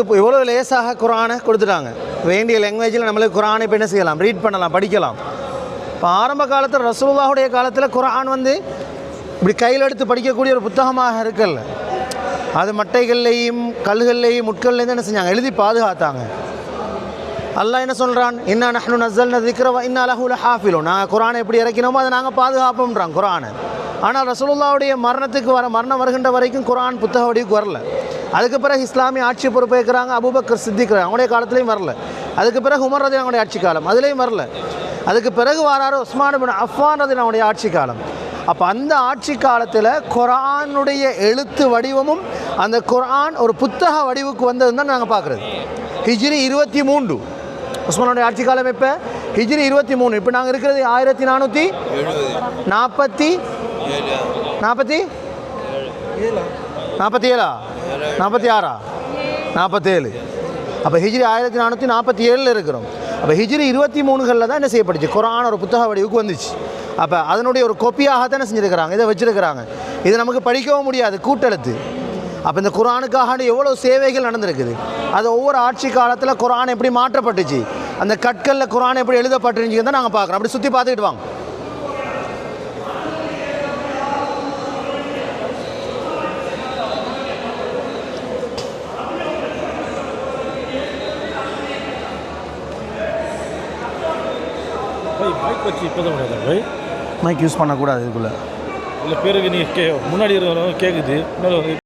இப்போ எவ்வளோ லேசாக குரானை கொடுத்துட்டாங்க. வேண்டிய லாங்குவேஜில் நம்மளுக்கு குரானை இப்போ என்ன செய்யலாம், ரீட் பண்ணலாம், படிக்கலாம். இப்போ ஆரம்ப காலத்தில் ரசூலுல்லாஹுடைய காலத்தில் குரான் இப்படி கையில் எடுத்து படிக்கக்கூடிய ஒரு புத்தகமாக இருக்கல. அது மட்டைகள்லேயும் கல்லுகள்லேயும் முட்கள்லேயும் என்ன செஞ்சாங்க, எழுதி பாதுகாத்தாங்க. அல்லாஹ் என்ன சொல்கிறான், இன்னா நஹ்னு நஸ்ஸல்னா ذிக்ர வ இன்னா லஹு லஹாஃபிலூன். நாங்கள் குரானை எப்படி இறக்கினோமோ அதை நாங்கள் பாதுகாப்போம்ன்றாங்க குரானை. ஆனால் ரசூலுல்லாஹுடைய மரணம் வருகின்ற வரைக்கும் குரான் புத்தக வடிவுக்கு வரல. அதுக்கு பிறகு இஸ்லாமிய ஆட்சி பொறுப்பேற்கிறாங்க அபூபக்கர் சித்திக், அவங்களுடைய காலத்துலேயும் வரல. அதுக்கு பிறகு உமர் ரலியல்லாஹு ஆட்சி காலம், அதுலேயும் வரல. அதுக்கு பிறகு வராரு உஸ்மான் இப்னு அஃபான் ரலியல்லாஹு ஆட்சி காலம். அப்போ அந்த ஆட்சி காலத்தில் குரானுடைய எழுத்து வடிவமும் அந்த குரான் ஒரு புத்தக வடிவுக்கு வந்ததுன்னு தான் நாங்கள் பார்க்குறது. ஹிஜ்ரி 23 உஸ்மானுடைய ஆட்சி காலம். இப்போ ஹிஜ்ரி 23. இப்போ நாங்கள் இருக்கிறது 1447 47. அப்போ ஹிஜ்ரி 1447 இருக்கிறோம். அப்போ ஹிஜ்ரி 23களில் தான் என்ன செய்யப்பட்டுச்சு, குரான் ஒரு புத்தக வடிவுக்கு வந்துச்சு. அப்போ அதனுடைய ஒரு கொப்பியாக தான் என்ன செஞ்சுருக்கிறாங்க, இதை வச்சுருக்கிறாங்க. இது நமக்கு படிக்கவும் முடியாது, கூட்டெழுத்து. அப்போ இந்த குரானுக்காக எவ்வளோ சேவைகள் நடந்திருக்குது. அது ஒவ்வொரு ஆட்சி காலத்தில் குரான் எப்படி மாற்றப்பட்டுச்சு, அந்த கற்களில் குரான் எப்படி எழுதப்பட்டுருந்துச்சு தான் நாங்கள் பார்க்குறோம். அப்படி சுற்றி பார்த்துக்கிட்டு வாங்க. மைக் வச்சு இப்போ தான் முடியாது. மைக் யூஸ் பண்ணக்கூடாது இதுக்குள்ளே. இல்லை பேருக்கு நீங்கள் முன்னாடி இருக்கிறவங்க கேட்குது.